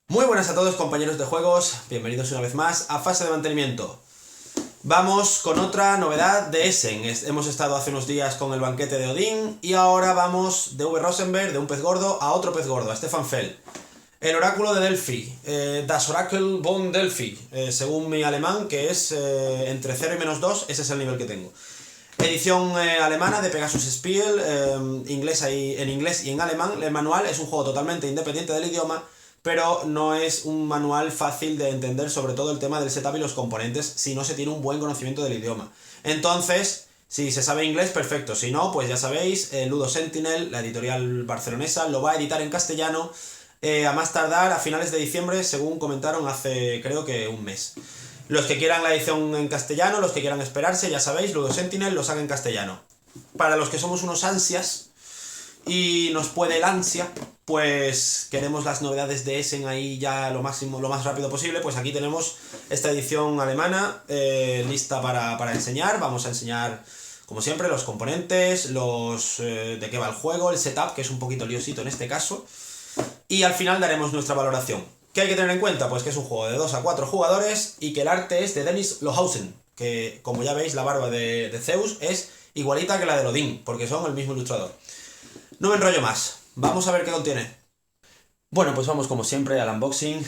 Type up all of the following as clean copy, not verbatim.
Muy buenas a todos, compañeros de juegos, bienvenidos una vez más a fase de mantenimiento. Vamos con otra novedad de Essen. Hemos estado hace unos días con el banquete de Odín y ahora vamos de V. Rosenberg, de un pez gordo, a otro pez gordo, a Stefan Fell. El oráculo de Delphi, Das Orakel von Delphi, según mi alemán, que es entre 0 y -2, ese es el nivel que tengo. Edición alemana de Pegasus Spiel, en inglés y en alemán. El manual es un juego totalmente independiente del idioma, pero no es un manual fácil de entender, sobre todo el tema del setup y los componentes, si no se tiene un buen conocimiento del idioma. Entonces, si se sabe inglés, perfecto. Si no, pues ya sabéis, Ludo Sentinel, la editorial barcelonesa, lo va a editar en castellano a más tardar a finales de diciembre, según comentaron hace creo que un mes. Los que quieran la edición en castellano, los que quieran esperarse, ya sabéis, Ludo Sentinel lo saca en castellano. Para los que somos unos ansias y nos puede el ansia, pues queremos las novedades de Essen ahí ya lo más rápido posible, pues aquí tenemos esta edición alemana lista para enseñar. Vamos a enseñar, como siempre, los componentes, de qué va el juego, el setup, que es un poquito liosito en este caso, y al final daremos nuestra valoración. ¿Qué hay que tener en cuenta? Pues que es un juego de 2 a 4 jugadores y que el arte es de Dennis Lohausen, que como ya veis la barba de Zeus es igualita que la de Odín, porque son el mismo ilustrador. No me enrollo más, vamos a ver qué contiene. Bueno, pues vamos como siempre al unboxing.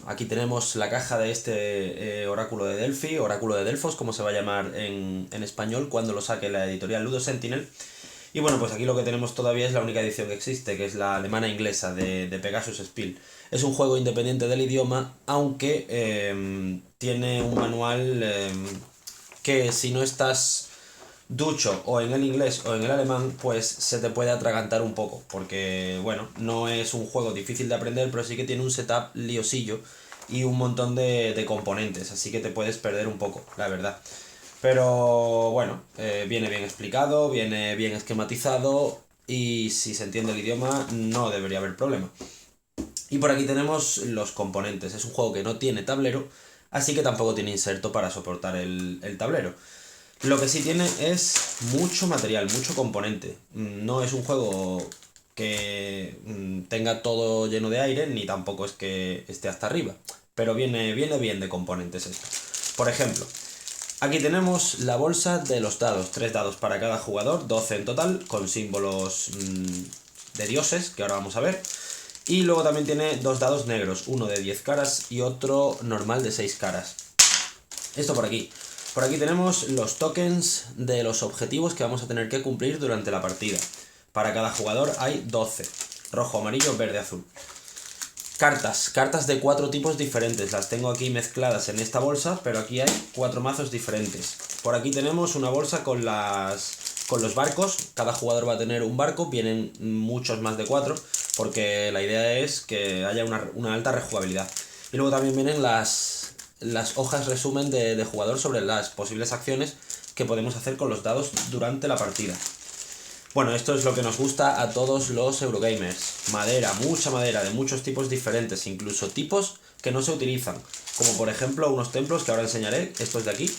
Aquí tenemos la caja de este oráculo de Delphi, oráculo de Delfos, como se va a llamar en español cuando lo saque la editorial Ludo Sentinel. Y bueno, pues aquí lo que tenemos todavía es la única edición que existe, que es la alemana inglesa de Pegasus Spiel. Es un juego independiente del idioma, aunque tiene un manual que si no estás ducho o en el inglés o en el alemán, pues se te puede atragantar un poco, porque bueno, no es un juego difícil de aprender, pero sí que tiene un setup liosillo y un montón de componentes, así que te puedes perder un poco, la verdad. Pero bueno, viene bien explicado, viene bien esquematizado y si se entiende el idioma no debería haber problema. Y por aquí tenemos los componentes. Es un juego que no tiene tablero, así que tampoco tiene inserto para soportar el tablero. Lo que sí tiene es mucho material, mucho componente. No es un juego que tenga todo lleno de aire, ni tampoco es que esté hasta arriba. Pero viene bien de componentes esto. Por ejemplo, aquí tenemos la bolsa de los dados. 3 dados para cada jugador, 12 en total, con símbolos de dioses, que ahora vamos a ver. Y luego también tiene 2 dados negros, uno de 10 caras y otro normal de 6 caras. Esto por aquí. Por aquí tenemos los tokens de los objetivos que vamos a tener que cumplir durante la partida. Para cada jugador hay 12. Rojo, amarillo, verde, azul. Cartas de 4 tipos diferentes. Las tengo aquí mezcladas en esta bolsa, pero aquí hay 4 mazos diferentes. Por aquí tenemos una bolsa con los barcos. Cada jugador va a tener un barco. Vienen muchos más de 4, porque la idea es que haya una alta rejugabilidad. Y luego también vienen las hojas resumen de jugador sobre las posibles acciones que podemos hacer con los dados durante la partida. Bueno, esto es lo que nos gusta a todos los Eurogamers. Madera, mucha madera, de muchos tipos diferentes, incluso tipos que no se utilizan. Como por ejemplo unos templos que ahora enseñaré, estos de aquí.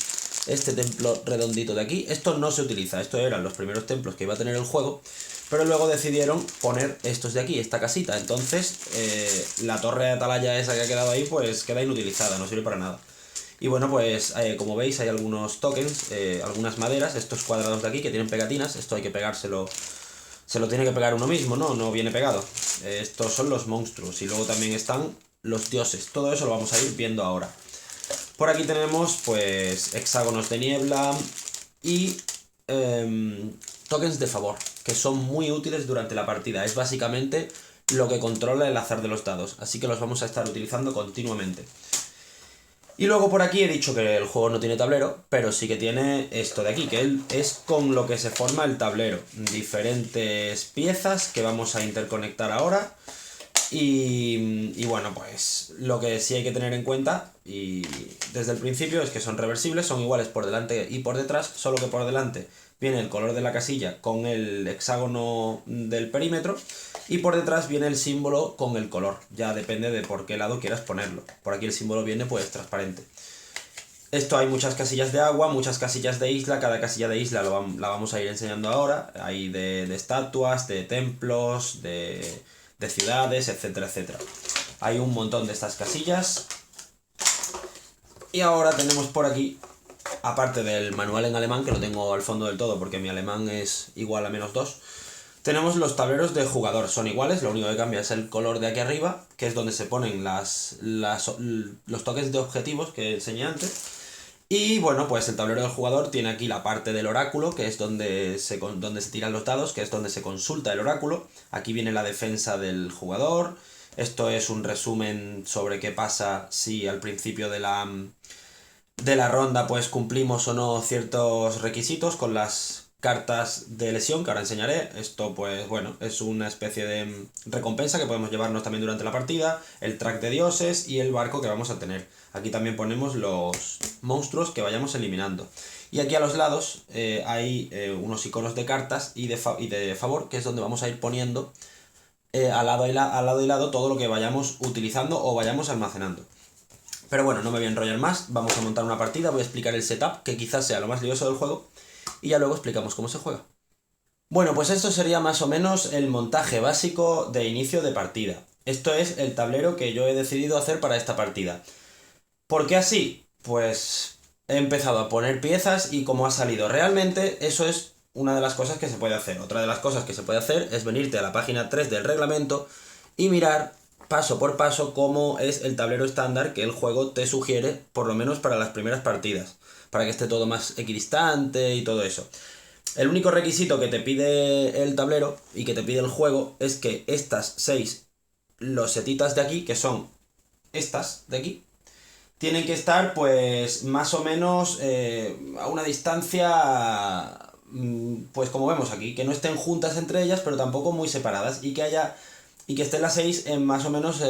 Este templo redondito de aquí, esto no se utiliza, estos eran los primeros templos que iba a tener el juego, pero luego decidieron poner estos de aquí, esta casita, entonces la torre de atalaya esa que ha quedado ahí pues queda inutilizada, no sirve para nada. Y bueno, pues como veis hay algunos tokens, algunas maderas, estos cuadrados de aquí que tienen pegatinas, esto hay que pegárselo, se lo tiene que pegar uno mismo, no viene pegado. Estos son los monstruos y luego también están los dioses, todo eso lo vamos a ir viendo ahora. Por aquí tenemos pues hexágonos de niebla y tokens de favor, que son muy útiles durante la partida. Es básicamente lo que controla el azar de los dados, así que los vamos a estar utilizando continuamente. Y luego por aquí he dicho que el juego no tiene tablero, pero sí que tiene esto de aquí, que es con lo que se forma el tablero. Diferentes piezas que vamos a interconectar ahora. Y bueno, pues lo que sí hay que tener en cuenta, y desde el principio, es que son reversibles, son iguales por delante y por detrás, solo que por delante viene el color de la casilla con el hexágono del perímetro y por detrás viene el símbolo con el color, ya depende de por qué lado quieras ponerlo. Por aquí el símbolo viene pues transparente. Esto hay muchas casillas de agua, muchas casillas de isla, cada casilla de isla la vamos a ir enseñando ahora. Hay de estatuas, de templos, de ciudades, etcétera, etcétera. Hay un montón de estas casillas. Y ahora tenemos por aquí, aparte del manual en alemán, que lo tengo al fondo del todo porque mi alemán es igual a -2, tenemos los tableros de jugador. Son iguales, lo único que cambia es el color de aquí arriba, que es donde se ponen los tokens de objetivos que enseñé antes. Y bueno, pues el tablero del jugador tiene aquí la parte del oráculo, que es donde se tiran los dados, que es donde se consulta el oráculo. Aquí viene la defensa del jugador. Esto es un resumen sobre qué pasa si al principio de la ronda pues cumplimos o no ciertos requisitos con las cartas de lesión que ahora enseñaré. Esto pues bueno, es una especie de recompensa que podemos llevarnos también durante la partida, el track de dioses y el barco que vamos a tener. Aquí también ponemos los monstruos que vayamos eliminando. Y aquí a los lados hay unos iconos de cartas y de favor, que es donde vamos a ir poniendo al lado y lado todo lo que vayamos utilizando o vayamos almacenando. Pero bueno, no me voy a enrollar más, vamos a montar una partida, voy a explicar el setup, que quizás sea lo más lioso del juego, y ya luego explicamos cómo se juega. Bueno, pues esto sería más o menos el montaje básico de inicio de partida. Esto es el tablero que yo he decidido hacer para esta partida. ¿Por qué así? Pues he empezado a poner piezas y cómo ha salido. Realmente eso es una de las cosas que se puede hacer. Otra de las cosas que se puede hacer es venirte a la página 3 del reglamento y mirar paso por paso cómo es el tablero estándar que el juego te sugiere, por lo menos para las primeras partidas, para que esté todo más equidistante y todo eso. El único requisito que te pide el tablero y que te pide el juego es que estas 6 losetitas de aquí, que son estas de aquí, tienen que estar pues más o menos a una distancia, pues como vemos aquí, que no estén juntas entre ellas, pero tampoco muy separadas, y que estén las 6 en más o menos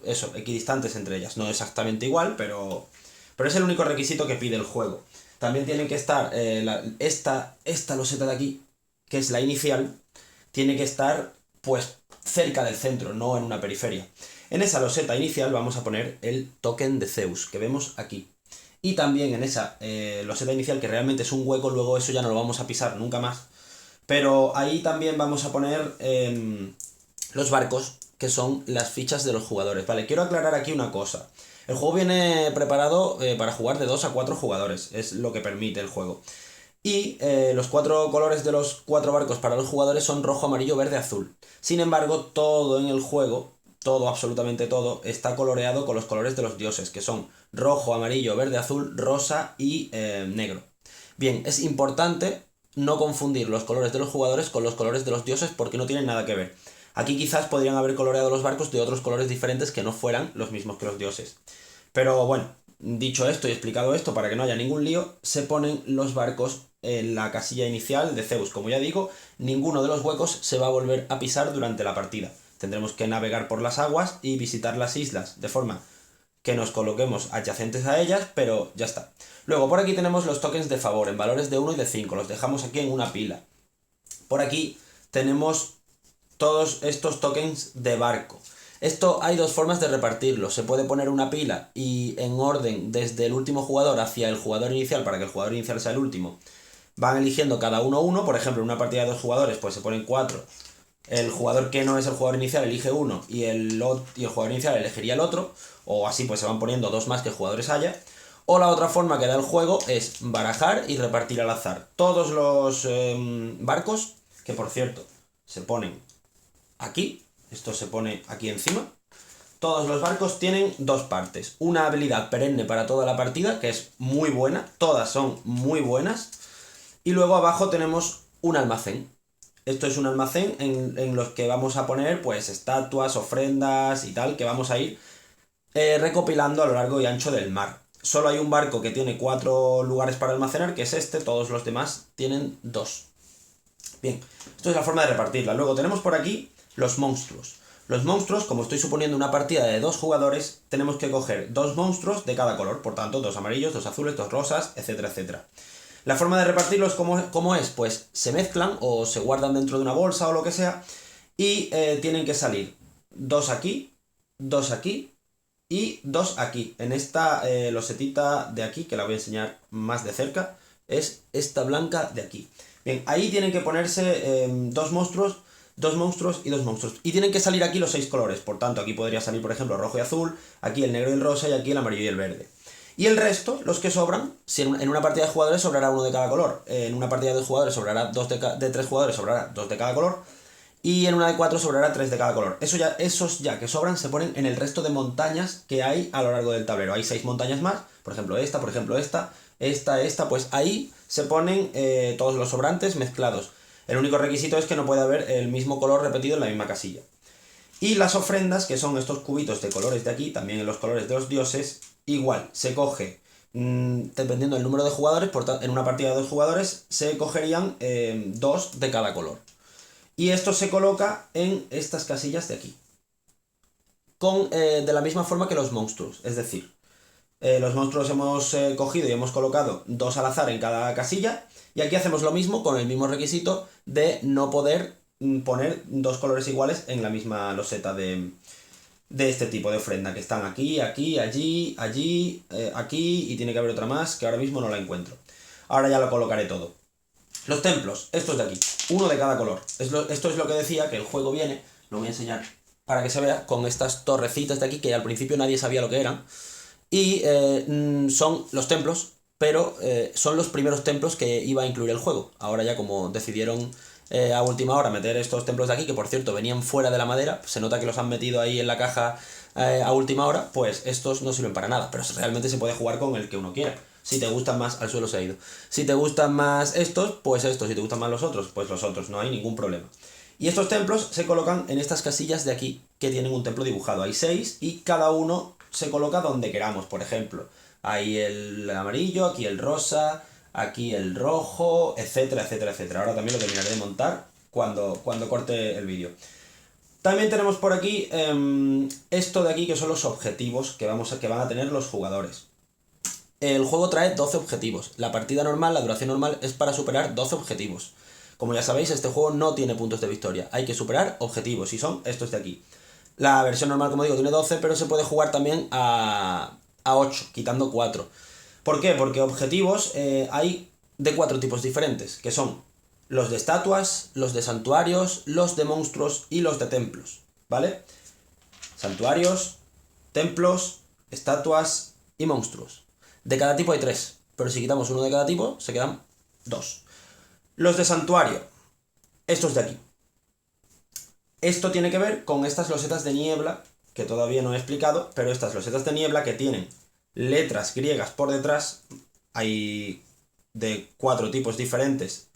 eso, equidistantes entre ellas. No exactamente igual, pero es el único requisito que pide el juego. También tienen que estar esta loseta de aquí, que es la inicial, tiene que estar pues cerca del centro, no en una periferia. En esa loseta inicial vamos a poner el token de Zeus, que vemos aquí. Y también en esa loseta inicial, que realmente es un hueco, luego eso ya no lo vamos a pisar nunca más. Pero ahí también vamos a poner los barcos, que son las fichas de los jugadores. Vale, quiero aclarar aquí una cosa. El juego viene preparado para jugar de 2 a 4 jugadores, es lo que permite el juego. Y los 4 colores de los 4 barcos para los jugadores son rojo, amarillo, verde, azul. Sin embargo, todo en el juego, todo, absolutamente todo, está coloreado con los colores de los dioses, que son rojo, amarillo, verde, azul, rosa y negro. Bien, es importante no confundir los colores de los jugadores con los colores de los dioses porque no tienen nada que ver. Aquí quizás podrían haber coloreado los barcos de otros colores diferentes que no fueran los mismos que los dioses. Pero bueno, dicho esto y explicado esto, para que no haya ningún lío, se ponen los barcos en la casilla inicial de Zeus. Como ya digo, ninguno de los huecos se va a volver a pisar durante la partida. Tendremos que navegar por las aguas y visitar las islas de forma que nos coloquemos adyacentes a ellas, pero ya está. Luego por aquí tenemos los tokens de favor en valores de 1 y de 5, los dejamos aquí en una pila. Por aquí tenemos todos estos tokens de barco. Esto hay dos formas de repartirlo. Se puede poner una pila y en orden desde el último jugador hacia el jugador inicial, para que el jugador inicial sea el último. Van eligiendo cada uno. Por ejemplo, en una partida de 2 jugadores pues se ponen 4. El jugador que no es el jugador inicial elige uno y el jugador inicial elegiría el otro. O así pues se van poniendo 2 más que jugadores haya. O la otra forma que da el juego es barajar y repartir al azar. Todos los barcos, que por cierto se ponen aquí, esto se pone aquí encima. Todos los barcos tienen 2 partes. Una habilidad perenne para toda la partida, que es muy buena, todas son muy buenas. Y luego abajo tenemos un almacén. Esto es un almacén en los que vamos a poner pues estatuas, ofrendas y tal, que vamos a ir recopilando a lo largo y ancho del mar. Solo hay un barco que tiene 4 lugares para almacenar, que es este, todos los demás tienen 2. Bien, esto es la forma de repartirla. Luego tenemos por aquí los monstruos. Los monstruos, como estoy suponiendo una partida de 2 jugadores, tenemos que coger 2 monstruos de cada color, por tanto 2 amarillos, 2 azules, 2 rosas, etcétera, etcétera. La forma de repartirlos, ¿cómo es? Pues se mezclan o se guardan dentro de una bolsa o lo que sea y tienen que salir 2 aquí, 2 aquí y 2 aquí. En esta losetita de aquí, que la voy a enseñar más de cerca, es esta blanca de aquí. Bien, ahí tienen que ponerse 2 monstruos 2 monstruos y 2 monstruos. Y tienen que salir aquí los 6 colores. Por tanto, aquí podría salir, por ejemplo, rojo y azul, aquí el negro y el rosa, y aquí el amarillo y el verde. Y el resto, los que sobran, si en una partida de jugadores sobrará uno de cada color. En una partida de jugadores sobrará de 3 jugadores sobrará 2 de cada color. Y en una de 4 sobrará 3 de cada color. Esos ya que sobran se ponen en el resto de montañas que hay a lo largo del tablero. Hay 6 montañas más, por ejemplo esta, pues ahí se ponen todos los sobrantes mezclados. El único requisito es que no puede haber el mismo color repetido en la misma casilla. Y las ofrendas, que son estos cubitos de colores de aquí, también en los colores de los dioses, igual, se coge, dependiendo del número de jugadores, en una partida de 2 jugadores, se cogerían 2 de cada color. Y esto se coloca en estas casillas de aquí. De la misma forma que los monstruos. Es decir, los monstruos hemos cogido y hemos colocado 2 al azar en cada casilla. Y aquí hacemos lo mismo con el mismo requisito de no poder poner 2 colores iguales en la misma loseta de este tipo de ofrenda. Que están aquí, aquí, allí, allí, aquí. Y tiene que haber otra más que ahora mismo no la encuentro. Ahora ya lo colocaré todo. Los templos, estos de aquí, uno de cada color. Esto es lo que decía, que el juego viene, lo voy a enseñar para que se vea, con estas torrecitas de aquí, que al principio nadie sabía lo que eran. Y son los templos, pero son los primeros templos que iba a incluir el juego. Ahora ya como decidieron a última hora meter estos templos de aquí, que por cierto venían fuera de la madera, se nota que los han metido ahí en la caja a última hora, pues estos no sirven para nada, pero realmente se puede jugar con el que uno quiera. Si te gustan más, al suelo se ha ido. Si te gustan más estos, pues estos. Si te gustan más los otros, pues los otros. No hay ningún problema. Y estos templos se colocan en estas casillas de aquí, que tienen un templo dibujado. Hay 6 y cada uno se coloca donde queramos. Por ejemplo, hay el amarillo, aquí el rosa, aquí el rojo, etcétera, etcétera, etcétera. Ahora también lo terminaré de montar cuando corte el vídeo. También tenemos por aquí esto de aquí, que son los objetivos que van a tener los jugadores. El juego trae 12 objetivos. La partida normal, la duración normal, es para superar 12 objetivos. Como ya sabéis, este juego no tiene puntos de victoria. Hay que superar objetivos, y son estos de aquí. La versión normal, como digo, tiene 12, pero se puede jugar también a 8, quitando 4. ¿Por qué? Porque objetivos hay de 4 tipos diferentes, que son los de estatuas, los de santuarios, los de monstruos y los de templos. ¿Vale? Santuarios, templos, estatuas y monstruos. De cada tipo hay 3, pero si quitamos uno de cada tipo, se quedan 2. Los de santuario, estos de aquí. Esto tiene que ver con estas losetas de niebla, que todavía no he explicado, pero estas losetas de niebla que tienen letras griegas por detrás, hay de 4 tipos diferentes,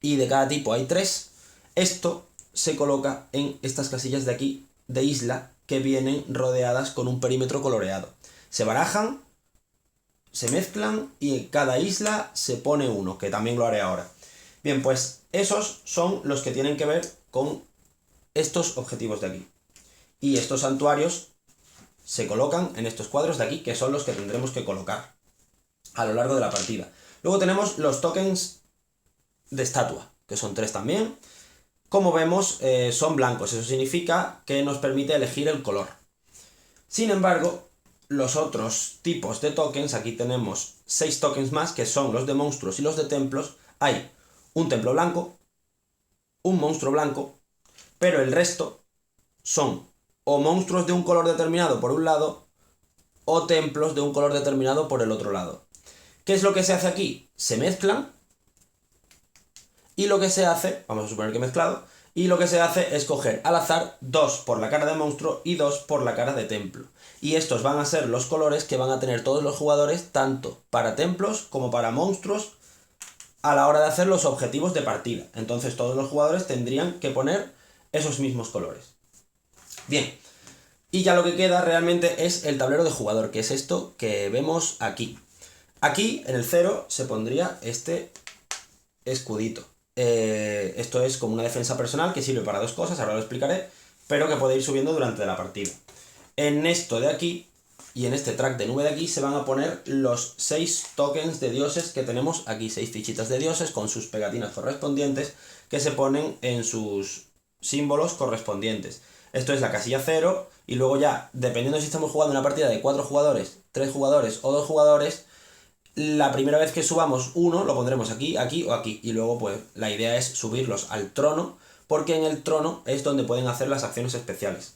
y de cada tipo hay 3. Esto se coloca en estas casillas de aquí, de isla, que vienen rodeadas con un perímetro coloreado. Se barajan, se mezclan y en cada isla se pone uno, que también lo haré ahora. Bien, pues esos son los que tienen que ver con estos objetivos de aquí. Y estos santuarios se colocan en estos cuadros de aquí, que son los que tendremos que colocar a lo largo de la partida. Luego tenemos los tokens de estatua, que son 3 también. Como vemos, son blancos. Eso significa que nos permite elegir el color. Sin embargo, los otros tipos de tokens, aquí tenemos 6 tokens más, que son los de monstruos y los de templos. Hay un templo blanco, un monstruo blanco, pero el resto son o monstruos de un color determinado por un lado, o templos de un color determinado por el otro lado. ¿Qué es lo que se hace aquí? Se mezclan, y lo que se hace, vamos a suponer que mezclado, y lo que se hace es coger al azar 2 por la cara de monstruo y 2 por la cara de templo. Y estos van a ser los colores que van a tener todos los jugadores, tanto para templos como para monstruos, a la hora de hacer los objetivos de partida. Entonces todos los jugadores tendrían que poner esos mismos colores. Bien, y ya lo que queda realmente es el tablero de jugador, que es esto que vemos aquí. Aquí, en el 0, se pondría este escudito. Esto es como una defensa personal que sirve para 2 cosas, ahora lo explicaré, pero que puede ir subiendo durante la partida. En esto de aquí y en este track de nube de aquí se van a poner los 6 tokens de dioses que tenemos aquí, 6 fichitas de dioses con sus pegatinas correspondientes que se ponen en sus símbolos correspondientes. Esto es la casilla 0 y luego ya, dependiendo si estamos jugando una partida de 4 jugadores, 3 jugadores o 2 jugadores, la primera vez que subamos uno lo pondremos aquí, aquí o aquí. Y luego pues la idea es subirlos al trono porque en el trono es donde pueden hacer las acciones especiales.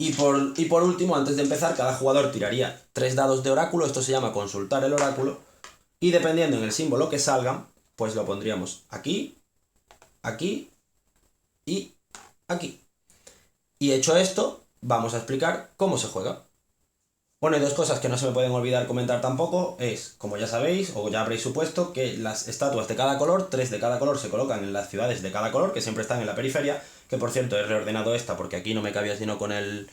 Y por último, antes de empezar, cada jugador tiraría 3 dados de oráculo, esto se llama consultar el oráculo, y dependiendo en el símbolo que salgan, pues lo pondríamos aquí, aquí y aquí. Y hecho esto, vamos a explicar cómo se juega. Bueno, y 2 cosas que no se me pueden olvidar comentar tampoco es, como ya sabéis, o ya habréis supuesto, que las estatuas de cada color, 3 de cada color, se colocan en las ciudades de cada color, que siempre están en la periferia, que por cierto he reordenado esta porque aquí no me cabía sino con el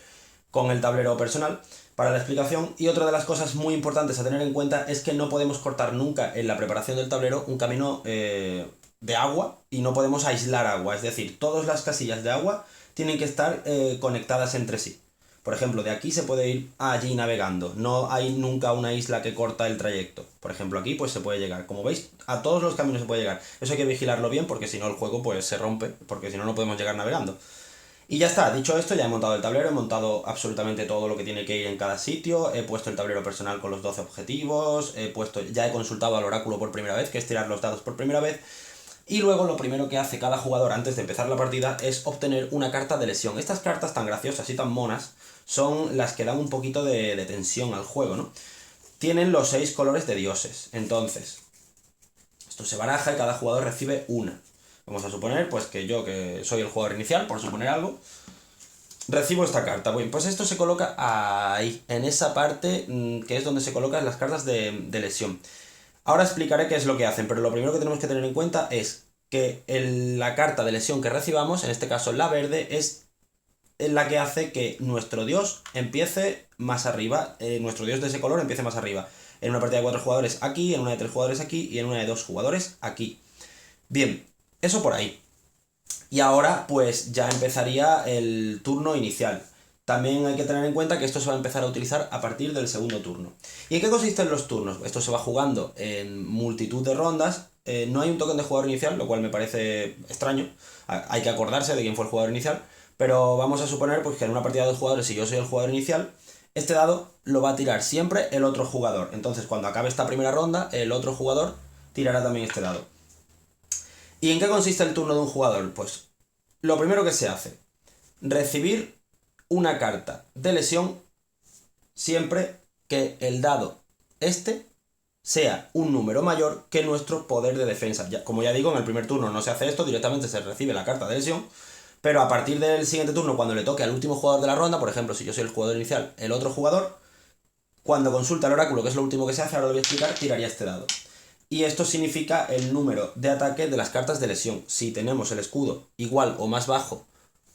tablero personal para la explicación. Y otra de las cosas muy importantes a tener en cuenta es que no podemos cortar nunca en la preparación del tablero un camino de agua y no podemos aislar agua, es decir, todas las casillas de agua tienen que estar conectadas entre sí. Por ejemplo, de aquí se puede ir allí navegando, no hay nunca una isla que corta el trayecto. Por ejemplo, aquí pues se puede llegar, como veis, a todos los caminos se puede llegar. Eso hay que vigilarlo bien porque si no el juego pues se rompe, porque si no no podemos llegar navegando. Y ya está, dicho esto, ya he montado el tablero, he montado absolutamente todo lo que tiene que ir en cada sitio, he puesto el tablero personal con los 12 objetivos, ya he consultado al oráculo por primera vez, que es tirar los dados por primera vez, y luego lo primero que hace cada jugador antes de empezar la partida es obtener una carta de lesión. Estas cartas tan graciosas y tan monas son las que dan un poquito de tensión al juego, ¿no? Tienen los 6 colores de dioses, entonces esto se baraja y cada jugador recibe una. Vamos a suponer pues que yo, que soy el jugador inicial, por suponer algo, recibo esta carta. Bueno, pues esto se coloca ahí, en esa parte que es donde se colocan las cartas de lesión. Ahora explicaré qué es lo que hacen, pero lo primero que tenemos que tener en cuenta es que la carta de lesión que recibamos, en este caso la verde, es la que hace que nuestro dios empiece más arriba, nuestro dios de ese color empiece más arriba. En una partida de 4 jugadores aquí, en una de 3 jugadores aquí y en una de 2 jugadores aquí. Bien, eso por ahí. Y ahora pues ya empezaría el turno inicial. También hay que tener en cuenta que esto se va a empezar a utilizar a partir del segundo turno. ¿Y en qué consisten los turnos? Esto se va jugando en multitud de rondas. No hay un token de jugador inicial, lo cual me parece extraño. Hay que acordarse de quién fue el jugador inicial. Pero vamos a suponer pues, que en una partida de 2 jugadores, si yo soy el jugador inicial, este dado lo va a tirar siempre el otro jugador. Entonces cuando acabe esta primera ronda, el otro jugador tirará también este dado. ¿Y en qué consiste el turno de un jugador? Pues lo primero que se hace, recibir una carta de lesión siempre que el dado sea un número mayor que nuestro poder de defensa. Como ya digo, en el primer turno no se hace esto, directamente se recibe la carta de lesión, pero a partir del siguiente turno, cuando le toque al último jugador de la ronda, por ejemplo, si yo soy el jugador inicial, el otro jugador, cuando consulta el oráculo, que es lo último que se hace, ahora lo voy a explicar, tiraría este dado. Y esto significa el número de ataque de las cartas de lesión. Si tenemos el escudo igual o más bajo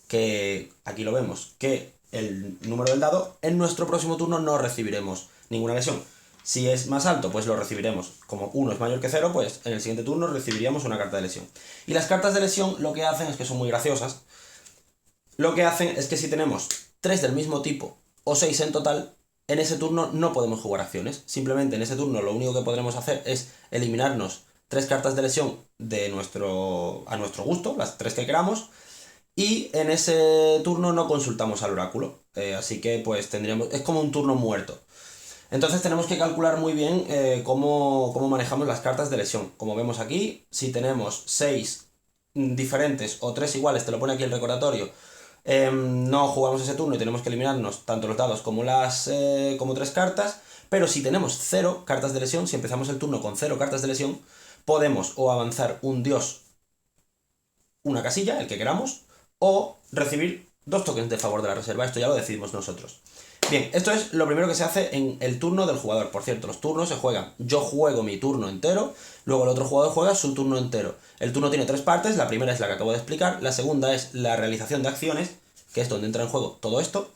que, aquí lo vemos, que el número del dado, en nuestro próximo turno no recibiremos ninguna lesión. Si es más alto, pues lo recibiremos. Como 1 es mayor que 0, pues en el siguiente turno recibiríamos una carta de lesión. Y las cartas de lesión lo que hacen es que son muy graciosas. Lo que hacen es que si tenemos 3 del mismo tipo o 6 en total, en ese turno no podemos jugar acciones. Simplemente en ese turno lo único que podremos hacer es eliminarnos 3 cartas de lesión a nuestro gusto, las 3 que queramos, y en ese turno no consultamos al oráculo. Así que pues es como un turno muerto. Entonces tenemos que calcular muy bien cómo manejamos las cartas de lesión. Como vemos aquí, si tenemos 6 diferentes o 3 iguales, te lo pone aquí el recordatorio, no jugamos ese turno y tenemos que eliminarnos tanto los dados como 3 cartas. Pero si tenemos 0 cartas de lesión, si empezamos el turno con 0 cartas de lesión, podemos o avanzar un dios una casilla, el que queramos, o recibir 2 tokens de favor de la reserva. Esto ya lo decidimos nosotros. Bien, esto es lo primero que se hace en el turno del jugador. Por cierto, los turnos se juegan. Yo juego mi turno entero, luego el otro jugador juega su turno entero. El turno tiene 3 partes, la primera es la que acabo de explicar, la segunda es la realización de acciones, que es donde entra en juego todo esto,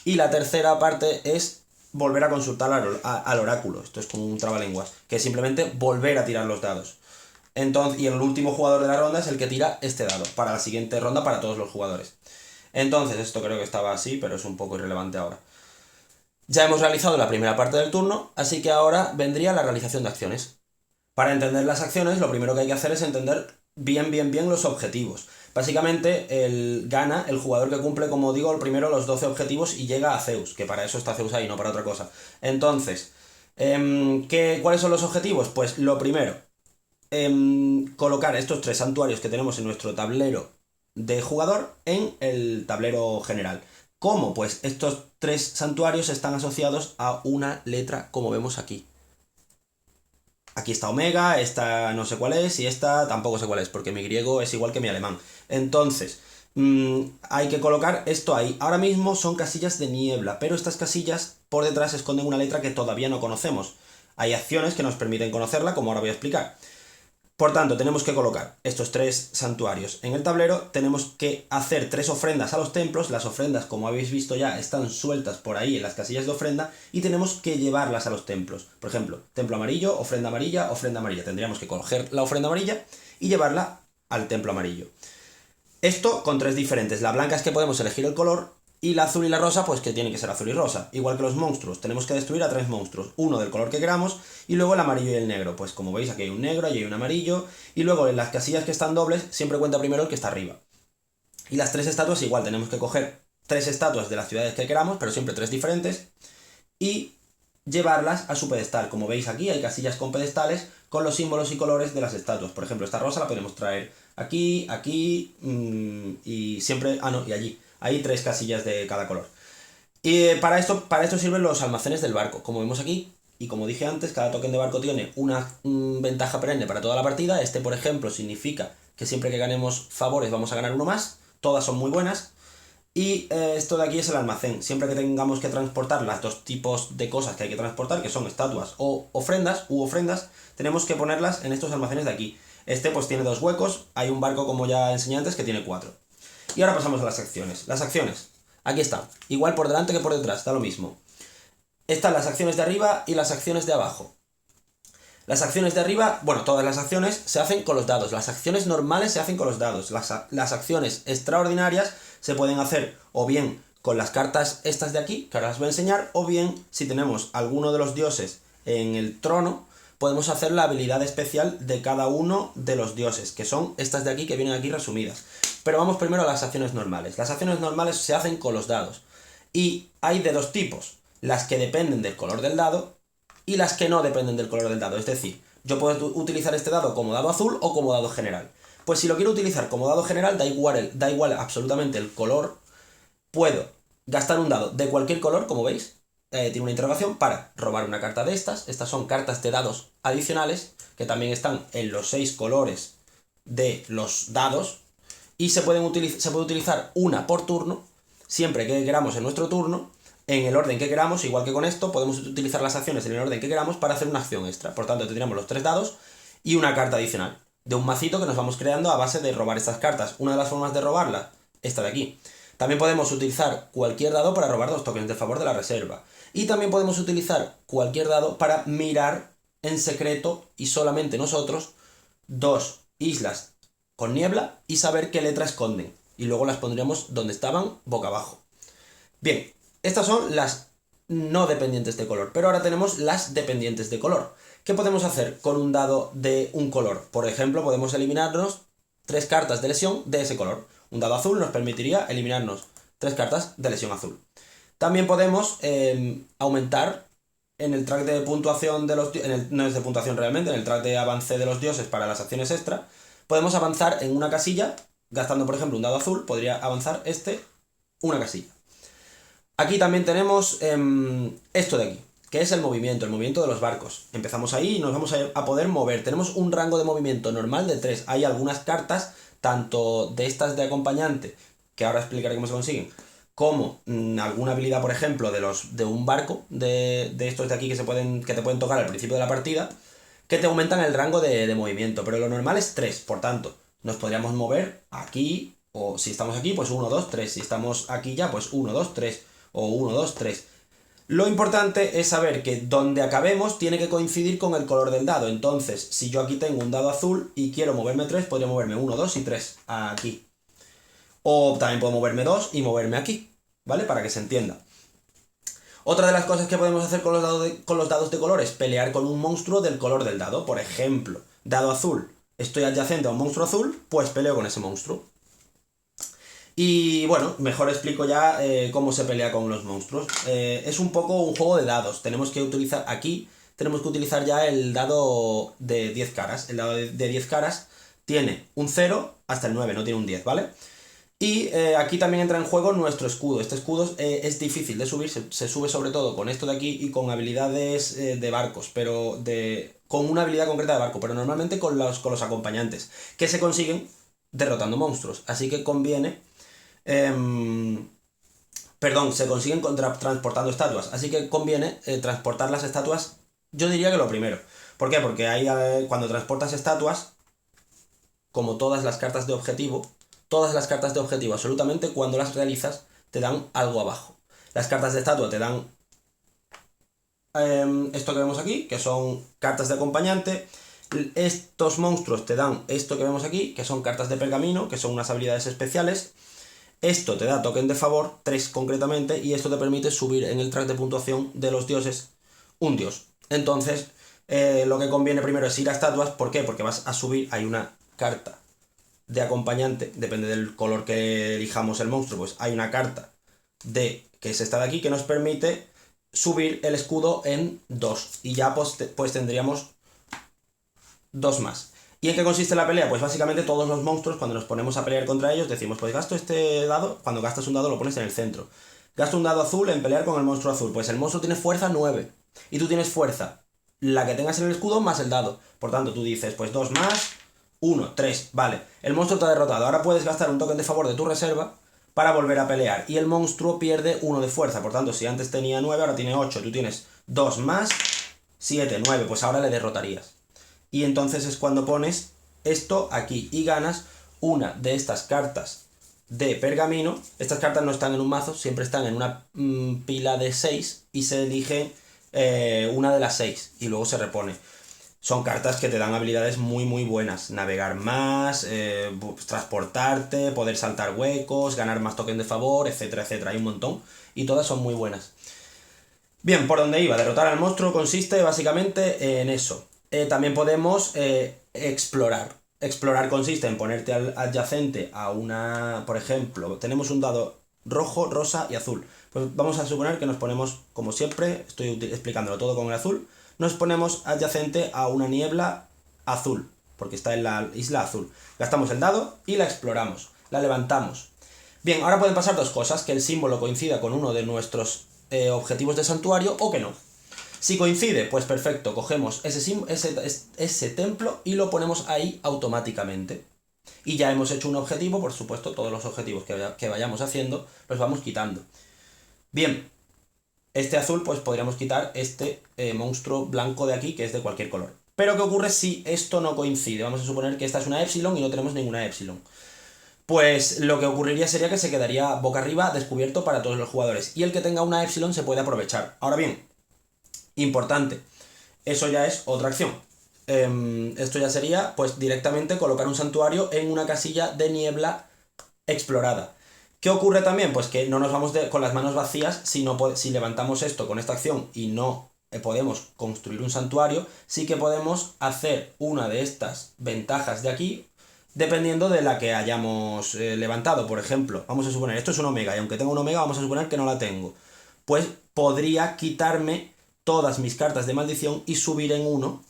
y la tercera parte es volver a consultar al oráculo. Esto es como un trabalenguas, que es simplemente volver a tirar los dados. Entonces, y el último jugador de la ronda es el que tira este dado, para la siguiente ronda para todos los jugadores. Entonces, esto creo que estaba así, pero es un poco irrelevante ahora. Ya hemos realizado la primera parte del turno, así que ahora vendría la realización de acciones. Para entender las acciones, lo primero que hay que hacer es entender bien los objetivos. Básicamente, gana el jugador que cumple, como digo, primero los 12 objetivos y llega a Zeus, que para eso está Zeus ahí, no para otra cosa. Entonces, ¿cuáles son los objetivos? Pues lo primero, colocar estos 3 santuarios que tenemos en nuestro tablero de jugador en el tablero general. ¿Cómo? Pues estos 3 santuarios están asociados a una letra, como vemos aquí. Aquí está Omega, esta no sé cuál es y esta tampoco sé cuál es, porque mi griego es igual que mi alemán. Entonces, hay que colocar esto ahí. Ahora mismo son casillas de niebla, pero estas casillas por detrás esconden una letra que todavía no conocemos. Hay acciones que nos permiten conocerla, como ahora voy a explicar. Por tanto, tenemos que colocar estos 3 santuarios en el tablero, tenemos que hacer 3 ofrendas a los templos, las ofrendas, como habéis visto ya, están sueltas por ahí en las casillas de ofrenda, y tenemos que llevarlas a los templos. Por ejemplo, templo amarillo, ofrenda amarilla, ofrenda amarilla. Tendríamos que coger la ofrenda amarilla y llevarla al templo amarillo. Esto con 3 diferentes. La blanca es que podemos elegir el color, y la azul y la rosa, pues que tiene que ser azul y rosa. Igual que los monstruos, tenemos que destruir a 3 monstruos. Uno del color que queramos, y luego el amarillo y el negro. Pues como veis, aquí hay un negro, aquí hay un amarillo. Y luego en las casillas que están dobles, siempre cuenta primero el que está arriba. Y las 3 estatuas igual, tenemos que coger 3 estatuas de las ciudades que queramos, pero siempre 3 diferentes. Y llevarlas a su pedestal. Como veis aquí, hay casillas con pedestales con los símbolos y colores de las estatuas. Por ejemplo, esta rosa la podemos traer aquí, aquí, y siempre... Ah, no, y allí. Hay 3 casillas de cada color. Y para esto sirven los almacenes del barco. Como vemos aquí, y como dije antes, cada token de barco tiene una ventaja perenne para toda la partida. Este, por ejemplo, significa que siempre que ganemos favores vamos a ganar uno más. Todas son muy buenas. Y esto de aquí es el almacén. Siempre que tengamos que transportar las 2 tipos de cosas que hay que transportar, que son estatuas o ofrendas, tenemos que ponerlas en estos almacenes de aquí. Este pues tiene 2 huecos. Hay un barco, como ya enseñé antes, que tiene 4. Y ahora pasamos a las acciones. Las acciones, aquí están. Igual por delante que por detrás, da lo mismo. Están las acciones de arriba y las acciones de abajo. Las acciones de arriba, bueno, todas las acciones se hacen con los dados. Las acciones normales se hacen con los dados. Las acciones extraordinarias se pueden hacer o bien con las cartas estas de aquí, que ahora las voy a enseñar, o bien, si tenemos alguno de los dioses en el trono, podemos hacer la habilidad especial de cada uno de los dioses, que son estas de aquí, que vienen aquí resumidas. Pero vamos primero a las acciones normales. Las acciones normales se hacen con los dados. Y hay de 2 tipos. Las que dependen del color del dado y las que no dependen del color del dado. Es decir, yo puedo utilizar este dado como dado azul o como dado general. Pues si lo quiero utilizar como dado general, da igual absolutamente el color. Puedo gastar un dado de cualquier color, como veis. Tiene una interrogación para robar una carta de estas. Estas son cartas de dados adicionales, que también están en los 6 colores de los dados. Y se puede utilizar una por turno, siempre que queramos en nuestro turno, en el orden que queramos. Igual que con esto, podemos utilizar las acciones en el orden que queramos para hacer una acción extra. Por tanto, tendríamos los 3 dados y una carta adicional de un macito que nos vamos creando a base de robar estas cartas. Una de las formas de robarla, esta de aquí. También podemos utilizar cualquier dado para robar 2 tokens de favor de la reserva. Y también podemos utilizar cualquier dado para mirar en secreto, y solamente nosotros, 2 islas con niebla y saber qué letra esconden. Y luego las pondríamos donde estaban, boca abajo. Bien, estas son las no dependientes de color. Pero ahora tenemos las dependientes de color. ¿Qué podemos hacer con un dado de un color? Por ejemplo, podemos eliminarnos 3 cartas de lesión de ese color. Un dado azul nos permitiría eliminarnos 3 cartas de lesión azul. También podemos aumentar en el track de puntuación de los... no es de puntuación realmente, en el track de avance de los dioses para las acciones extra. Podemos avanzar en una casilla, gastando por ejemplo un dado azul, podría avanzar una casilla. Aquí también tenemos esto de aquí, que es el movimiento de los barcos. Empezamos ahí y nos vamos a poder mover. Tenemos un rango de movimiento normal de 3. Hay algunas cartas, tanto de estas de acompañante, que ahora explicaré cómo se consiguen, como alguna habilidad, por ejemplo, de un barco, de estos de aquí que te pueden tocar al principio de la partida, que te aumentan el rango de movimiento, pero lo normal es 3, por tanto, nos podríamos mover aquí, o si estamos aquí, pues 1, 2, 3, si estamos aquí ya, pues 1, 2, 3, o 1, 2, 3. Lo importante es saber que donde acabemos tiene que coincidir con el color del dado. Entonces, si yo aquí tengo un dado azul y quiero moverme 3, podría moverme 1, 2 y 3 aquí. O también puedo moverme 2 y moverme aquí, ¿vale? Para que se entienda. Otra de las cosas que podemos hacer con los dados de color es pelear con un monstruo del color del dado. Por ejemplo, dado azul, estoy adyacente a un monstruo azul, pues peleo con ese monstruo. Y bueno, mejor explico ya cómo se pelea con los monstruos. Es un poco un juego de dados. Tenemos que utilizar aquí, tenemos que utilizar ya el dado de 10 caras. El dado de 10 caras tiene un 0 hasta el 9, no tiene un 10, ¿vale? Y aquí también entra en juego nuestro escudo. Este escudo es difícil de subir, se sube sobre todo con esto de aquí y con habilidades de barcos, pero con una habilidad concreta de barco, pero normalmente con los acompañantes, que se consiguen derrotando monstruos. Así que conviene... perdón, se consiguen transportando estatuas, así que conviene transportar las estatuas, yo diría que lo primero. ¿Por qué? Porque ahí cuando transportas estatuas, como todas las cartas de objetivo, absolutamente, cuando las realizas, te dan algo abajo. Las cartas de estatua te dan esto que vemos aquí, que son cartas de acompañante. Estos monstruos te dan esto que vemos aquí, que son cartas de pergamino, que son unas habilidades especiales. Esto te da token de favor, 3 concretamente, y esto te permite subir en el track de puntuación de los dioses un dios. Entonces, lo que conviene primero es ir a estatuas. ¿Por qué? Porque vas a subir, hay una carta de acompañante, depende del color que elijamos el monstruo, pues hay una carta que es esta de aquí, que nos permite subir el escudo en 2, y ya pues tendríamos 2 más. ¿Y en qué consiste la pelea? Pues básicamente todos los monstruos, cuando nos ponemos a pelear contra ellos, decimos, pues gasto este dado. Cuando gastas un dado lo pones en el centro. Gasto un dado azul en pelear con el monstruo azul. Pues el monstruo tiene fuerza 9, y tú tienes fuerza la que tengas en el escudo más el dado. Por tanto, tú dices, pues 2 más 1, 3, vale. El monstruo te ha derrotado. Ahora puedes gastar un token de favor de tu reserva para volver a pelear. Y el monstruo pierde 1 de fuerza. Por tanto, si antes tenía 9, ahora tiene 8. Tú tienes 2 más 7, 9. Pues ahora le derrotarías. Y entonces es cuando pones esto aquí y ganas una de estas cartas de pergamino. Estas cartas no están en un mazo, siempre están en una pila de 6 y se elige una de las 6 y luego se repone. Son cartas que te dan habilidades muy muy buenas. Navegar más, transportarte, poder saltar huecos, ganar más token de favor, etcétera, etcétera. Hay un montón y todas son muy buenas. Bien, por donde iba, derrotar al monstruo consiste básicamente en eso. También podemos explorar. Explorar consiste en ponerte adyacente a una... Por ejemplo, tenemos un dado rojo, rosa y azul. Pues vamos a suponer que nos ponemos, como siempre, estoy explicándolo todo con el azul, nos ponemos adyacente a una niebla azul, porque está en la isla azul. Gastamos el dado y la exploramos, la levantamos. Bien, ahora pueden pasar dos cosas, que el símbolo coincida con uno de nuestros objetivos de santuario o que no. Si coincide, pues perfecto, cogemos ese templo y lo ponemos ahí automáticamente. Y ya hemos hecho un objetivo, por supuesto, todos los objetivos que vayamos haciendo los vamos quitando. Bien, este azul, pues podríamos quitar este monstruo blanco de aquí, que es de cualquier color. Pero ¿qué ocurre si esto no coincide? Vamos a suponer que esta es una epsilon y no tenemos ninguna epsilon. Pues lo que ocurriría sería que se quedaría boca arriba descubierto para todos los jugadores. Y el que tenga una epsilon se puede aprovechar. Ahora bien, importante, eso ya es otra acción. Esto ya sería pues directamente colocar un santuario en una casilla de niebla explorada. ¿Qué ocurre también? Pues que no nos vamos con las manos vacías si levantamos esto con esta acción y no podemos construir un santuario. Sí que podemos hacer una de estas ventajas de aquí dependiendo de la que hayamos levantado. Por ejemplo, vamos a suponer, esto es un omega y aunque tengo un omega vamos a suponer que no la tengo. Pues podría quitarme todas mis cartas de maldición y subir en 1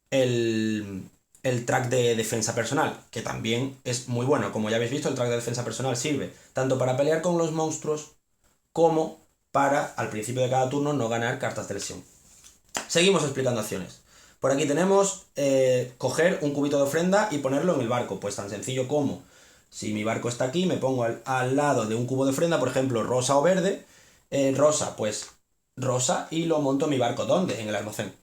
el track de defensa personal, que también es muy bueno. Como ya habéis visto, el track de defensa personal sirve tanto para pelear con los monstruos como para, al principio de cada turno, no ganar cartas de lesión. Seguimos explicando acciones. Por aquí tenemos coger un cubito de ofrenda y ponerlo en el barco. Pues tan sencillo como, si mi barco está aquí, me pongo al lado de un cubo de ofrenda, por ejemplo, rosa o verde. Rosa, pues rosa, y lo monto en mi barco. ¿Dónde? En el almacén.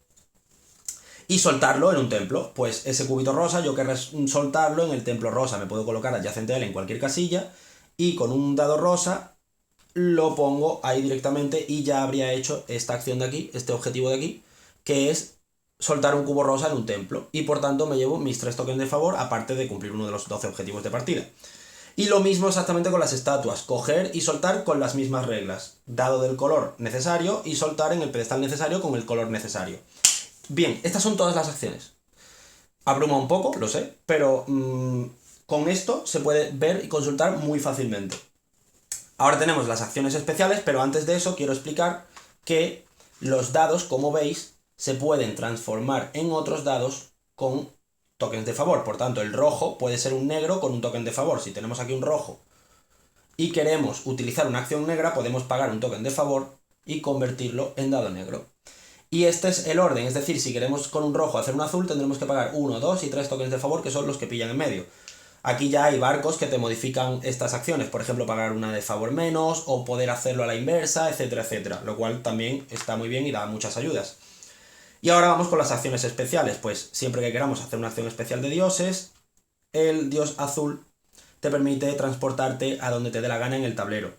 Y soltarlo en un templo. Pues ese cubito rosa yo querré soltarlo en el templo rosa. Me puedo colocar adyacente a él en cualquier casilla y con un dado rosa lo pongo ahí directamente y ya habría hecho esta acción de aquí, este objetivo de aquí, que es soltar un cubo rosa en un templo. Y por tanto me llevo mis 3 tokens de favor, aparte de cumplir uno de los 12 objetivos de partida. Y lo mismo exactamente con las estatuas. Coger y soltar con las mismas reglas. Dado del color necesario y soltar en el pedestal necesario con el color necesario. Bien, estas son todas las acciones. Abruma un poco, lo sé, pero con esto se puede ver y consultar muy fácilmente. Ahora tenemos las acciones especiales, pero antes de eso quiero explicar que los dados, como veis, se pueden transformar en otros dados con tokens de favor. Por tanto, el rojo puede ser un negro con un token de favor. Si tenemos aquí un rojo y queremos utilizar una acción negra, podemos pagar un token de favor y convertirlo en dado negro. Y este es el orden, es decir, si queremos con un rojo hacer un azul, tendremos que pagar 1, 2 y 3 tokens de favor, que son los que pillan en medio. Aquí ya hay barcos que te modifican estas acciones, por ejemplo, pagar una de favor menos, o poder hacerlo a la inversa, etcétera, etcétera, lo cual también está muy bien y da muchas ayudas. Y ahora vamos con las acciones especiales, pues siempre que queramos hacer una acción especial de dioses, el dios azul te permite transportarte a donde te dé la gana en el tablero.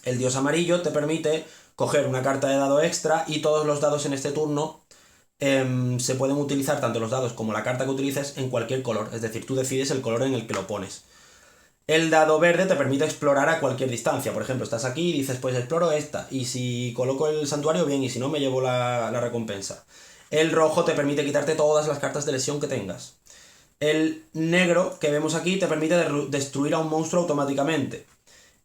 El dios amarillo te permite coger una carta de dado extra y todos los dados en este turno se pueden utilizar, tanto los dados como la carta que utilices, en cualquier color. Es decir, tú decides el color en el que lo pones. El dado verde te permite explorar a cualquier distancia. Por ejemplo, estás aquí y dices, pues exploro esta. Y si coloco el santuario, bien, y si no, me llevo la recompensa. El rojo te permite quitarte todas las cartas de lesión que tengas. El negro que vemos aquí te permite destruir a un monstruo automáticamente.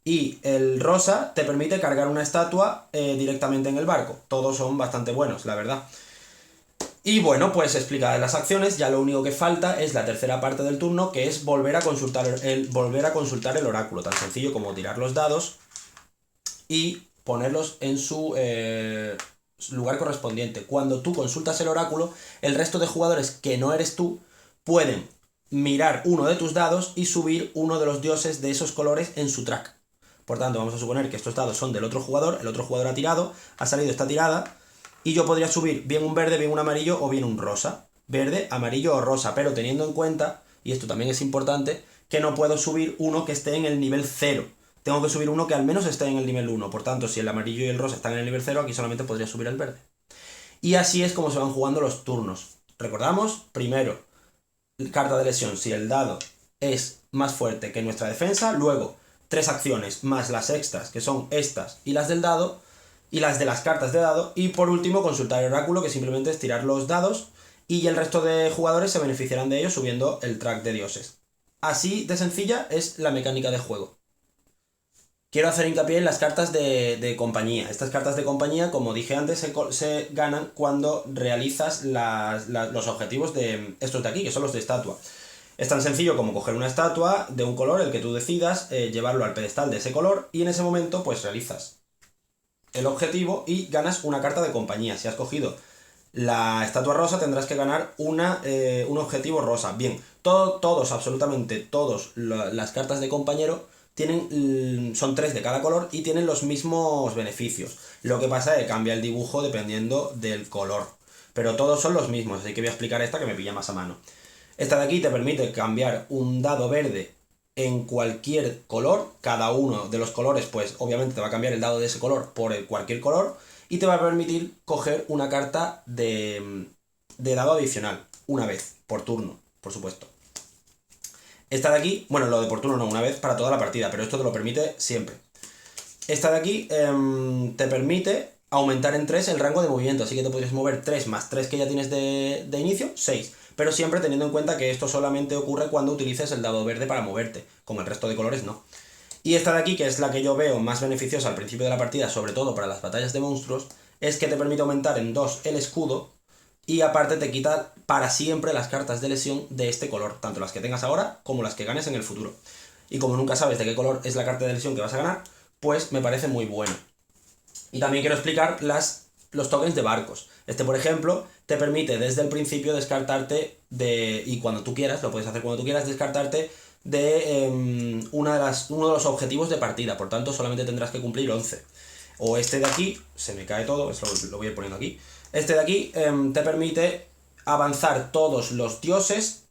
Y el rosa te permite cargar una estatua directamente en el barco. Todos son bastante buenos, la verdad. Y bueno, pues explicadas las acciones, ya lo único que falta es la tercera parte del turno, que es volver a consultar el oráculo. Tan sencillo como tirar los dados y ponerlos en su lugar correspondiente. Cuando tú consultas el oráculo, el resto de jugadores que no eres tú pueden mirar uno de tus dados y subir uno de los dioses de esos colores en su track. Por tanto, vamos a suponer que estos dados son del otro jugador, el otro jugador ha tirado, ha salido esta tirada, y yo podría subir bien un verde, bien un amarillo o bien un rosa. Verde, amarillo o rosa, pero teniendo en cuenta, y esto también es importante, que no puedo subir uno que esté en el nivel 0. Tengo que subir uno que al menos esté en el nivel 1. Por tanto, si el amarillo y el rosa están en el nivel 0, aquí solamente podría subir el verde. Y así es como se van jugando los turnos. Recordamos, primero, carta de lesión, si el dado es más fuerte que nuestra defensa, luego 3 acciones más las extras, que son estas y las del dado, y las de las cartas de dado, y por último consultar el oráculo, que simplemente es tirar los dados, y el resto de jugadores se beneficiarán de ello subiendo el track de dioses. Así de sencilla es la mecánica de juego. Quiero hacer hincapié en las cartas de compañía. Estas cartas de compañía, como dije antes, se ganan cuando realizas los objetivos de estos de aquí, que son los de estatua. Es tan sencillo como coger una estatua de un color, el que tú decidas, llevarlo al pedestal de ese color, y en ese momento pues realizas el objetivo y ganas una carta de compañía. Si has cogido la estatua rosa, tendrás que ganar un objetivo rosa. Bien, absolutamente todas las cartas de compañero son 3 de cada color y tienen los mismos beneficios. Lo que pasa es que cambia el dibujo dependiendo del color, pero todos son los mismos, así que voy a explicar esta que me pilla más a mano. Esta de aquí te permite cambiar un dado verde en cualquier color. Cada uno de los colores, pues obviamente te va a cambiar el dado de ese color por cualquier color, y te va a permitir coger una carta de dado adicional, una vez, por turno, por supuesto. Esta de aquí, bueno, lo de por turno no, una vez para toda la partida, pero esto te lo permite siempre. Esta de aquí te permite aumentar en 3 el rango de movimiento, así que te podrías mover 3 más 3 que ya tienes de inicio, 6. Pero siempre teniendo en cuenta que esto solamente ocurre cuando utilices el dado verde para moverte, con el resto de colores no. Y esta de aquí, que es la que yo veo más beneficiosa al principio de la partida, sobre todo para las batallas de monstruos, es que te permite aumentar en 2 el escudo, y aparte te quita para siempre las cartas de lesión de este color, tanto las que tengas ahora como las que ganes en el futuro. Y como nunca sabes de qué color es la carta de lesión que vas a ganar, pues me parece muy bueno. Y también quiero explicar los tokens de barcos. Este, por ejemplo, te permite desde el principio descartarte y cuando tú quieras, lo puedes hacer cuando tú quieras, descartarte de uno de los objetivos de partida. Por tanto, solamente tendrás que cumplir 11. O este de aquí, se me cae todo, eso lo voy a ir poniendo aquí. Este de aquí te permite avanzar todos los dioses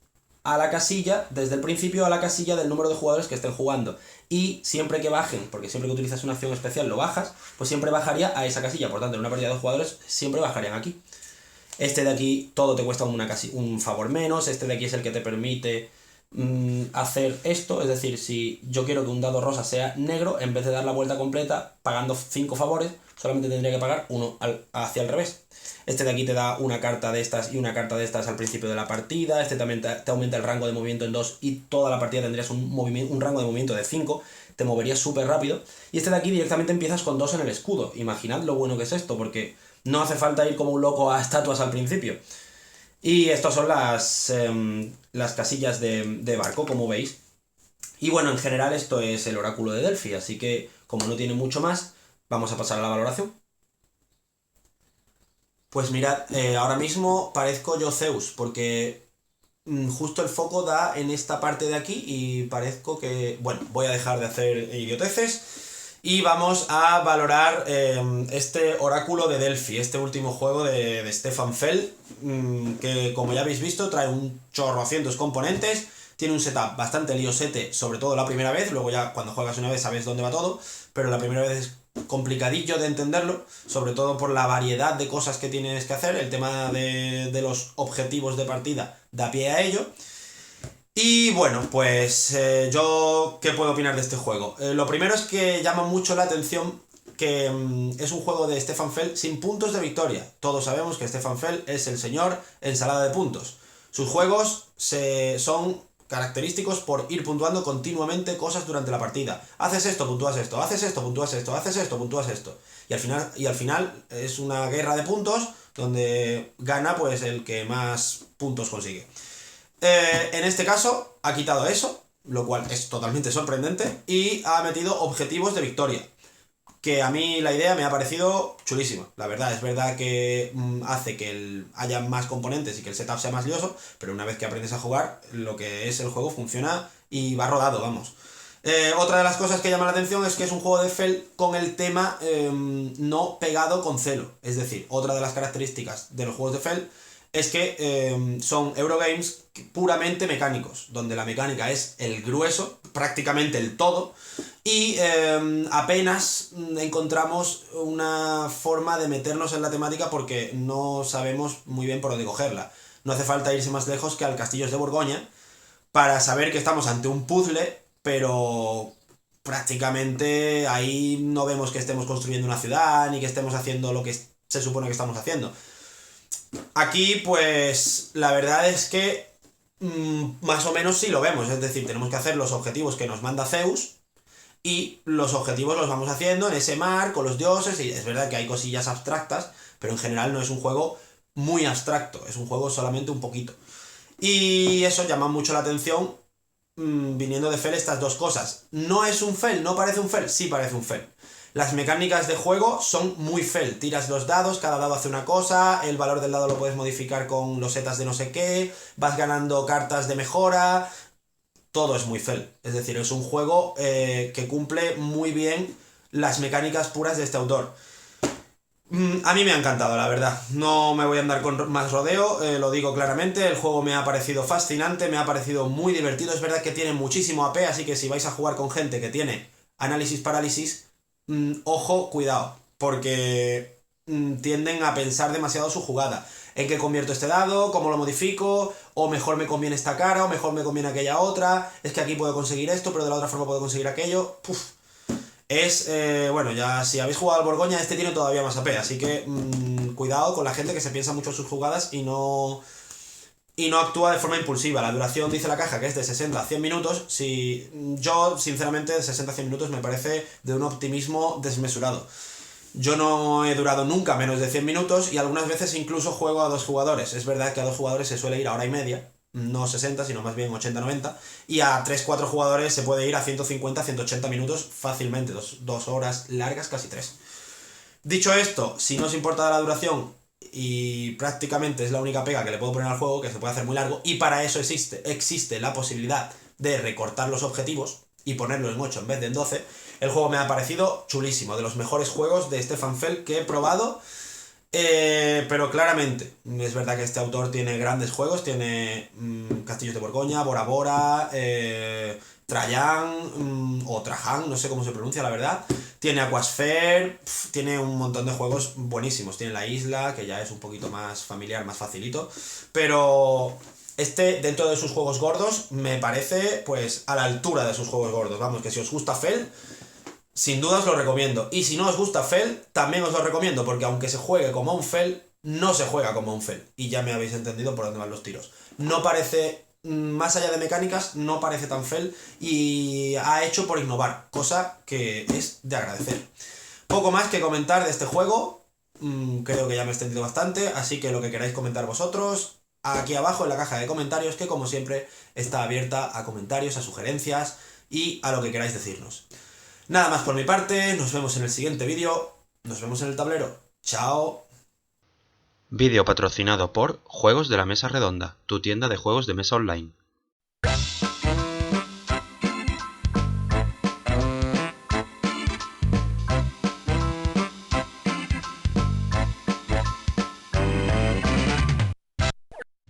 a la casilla, desde el principio a la casilla del número de jugadores que estén jugando. Y siempre que bajen, porque siempre que utilizas una acción especial lo bajas, pues siempre bajaría a esa casilla. Por tanto, en una partida de jugadores siempre bajarían aquí. Este de aquí todo te cuesta un favor menos. Este de aquí es el que te permite hacer esto. Es decir, si yo quiero que un dado rosa sea negro, en vez de dar la vuelta completa pagando 5 favores, solamente tendría que pagar uno hacia el revés. Este de aquí te da una carta de estas y una carta de estas al principio de la partida. Este también te aumenta el rango de movimiento en 2 y toda la partida tendrías un rango de movimiento de 5. te moverías súper rápido. Y este de aquí directamente empiezas con 2 en el escudo. Imaginad lo bueno que es esto, porque no hace falta ir como un loco a estatuas al principio. Y estas son las casillas de barco, como veis. Y bueno, en general esto es el oráculo de Delphi, así que como no tiene mucho más, vamos a pasar a la valoración. Pues mirad, ahora mismo parezco yo Zeus, porque justo el foco da en esta parte de aquí y parezco que... Bueno, voy a dejar de hacer idioteces y vamos a valorar este oráculo de Delphi, este último juego de Stefan Feld, que como ya habéis visto trae un chorro cientos componentes, tiene un setup bastante liosete, sobre todo la primera vez, luego ya cuando juegas una vez sabes dónde va todo, pero la primera vez es complicadillo de entenderlo, sobre todo por la variedad de cosas que tienes que hacer, el tema de los objetivos de partida da pie a ello. Y bueno, pues yo, ¿qué puedo opinar de este juego? Lo primero es que llama mucho la atención que es un juego de Stefan Feld sin puntos de victoria. Todos sabemos que Stefan Feld es el señor ensalada de puntos. Sus juegos son característicos por ir puntuando continuamente cosas durante la partida. Haces esto, puntúas esto, haces esto, puntúas esto, haces esto, puntúas esto. Y al final es una guerra de puntos donde gana pues el que más puntos consigue. En este caso ha quitado eso, lo cual es totalmente sorprendente, y ha metido objetivos de victoria. Que a mí la idea me ha parecido chulísima. La verdad, es verdad que hace que haya más componentes y que el setup sea más lioso, pero una vez que aprendes a jugar, lo que es el juego funciona y va rodado, vamos. Otra de las cosas que llama la atención es que es un juego de Feld con el tema no pegado con celo. Es decir, otra de las características de los juegos de Feld es que son Eurogames puramente mecánicos, donde la mecánica es el grueso, prácticamente el todo, y apenas encontramos una forma de meternos en la temática porque no sabemos muy bien por dónde cogerla. No hace falta irse más lejos que al Castillos de Borgoña para saber que estamos ante un puzzle, pero prácticamente ahí no vemos que estemos construyendo una ciudad ni que estemos haciendo lo que se supone que estamos haciendo. Aquí, pues, la verdad es que más o menos sí lo vemos, es decir, tenemos que hacer los objetivos que nos manda Zeus y los objetivos los vamos haciendo en ese mar con los dioses, y es verdad que hay cosillas abstractas, pero en general no es un juego muy abstracto, es un juego solamente un poquito. Y eso llama mucho la atención viniendo de Feld estas dos cosas. ¿No es un Feld? ¿No parece un Feld? Sí parece un Feld. Las mecánicas de juego son muy Feld. Tiras los dados, cada dado hace una cosa, el valor del dado lo puedes modificar con losetas de no sé qué, vas ganando cartas de mejora, todo es muy Feld. Es decir, es un juego que cumple muy bien las mecánicas puras de este autor. A mí me ha encantado, la verdad. No me voy a andar con más rodeo, lo digo claramente. El juego me ha parecido fascinante, me ha parecido muy divertido. Es verdad que tiene muchísimo AP, así que si vais a jugar con gente que tiene análisis parálisis, ojo, cuidado, porque tienden a pensar demasiado su jugada. ¿En qué convierto este dado? ¿Cómo lo modifico? ¿O mejor me conviene esta cara? ¿O mejor me conviene aquella otra? Es que aquí puedo conseguir esto, pero de la otra forma puedo conseguir aquello. Bueno, ya si habéis jugado al Borgoña, este tiene todavía más AP, así que cuidado con la gente que se piensa mucho en sus jugadas y no actúa de forma impulsiva. La duración dice la caja que es de 60 a 100 minutos. Si yo, sinceramente, de 60 a 100 minutos me parece de un optimismo desmesurado. Yo no he durado nunca menos de 100 minutos y algunas veces incluso juego a 2 jugadores. Es verdad que a 2 jugadores se suele ir a hora y media, no 60, sino más bien 80-90. Y a 3-4 jugadores se puede ir a 150-180 minutos fácilmente. 2 horas largas, casi 3. Dicho esto, si no os importa la duración, y prácticamente es la única pega que le puedo poner al juego, que se puede hacer muy largo, y para eso existe la posibilidad de recortar los objetivos y ponerlo en 8 en vez de en 12, el juego me ha parecido chulísimo, de los mejores juegos de Stefan Feld que he probado. Pero claramente, es verdad que este autor tiene grandes juegos, tiene Castillos de Borgoña, Bora Bora, Trajan, o Trajan, no sé cómo se pronuncia la verdad, tiene Aquasphere, tiene un montón de juegos buenísimos, tiene La Isla, que ya es un poquito más familiar, más facilito, pero este, dentro de sus juegos gordos, me parece pues a la altura de sus juegos gordos. Vamos, que si os gusta Feld, sin duda os lo recomiendo. Y si no os gusta Feld, también os lo recomiendo, porque aunque se juegue como un Feld, no se juega como un Feld. Y ya me habéis entendido por dónde van los tiros. No parece más allá de mecánicas, no parece tan fail y ha hecho por innovar, cosa que es de agradecer. Poco más que comentar de este juego, creo que ya me he extendido bastante, así que lo que queráis comentar vosotros, aquí abajo en la caja de comentarios, que como siempre está abierta a comentarios, a sugerencias y a lo que queráis decirnos. Nada más por mi parte, nos vemos en el siguiente vídeo, nos vemos en el tablero. ¡Chao! Vídeo patrocinado por Juegos de la Mesa Redonda, tu tienda de juegos de mesa online.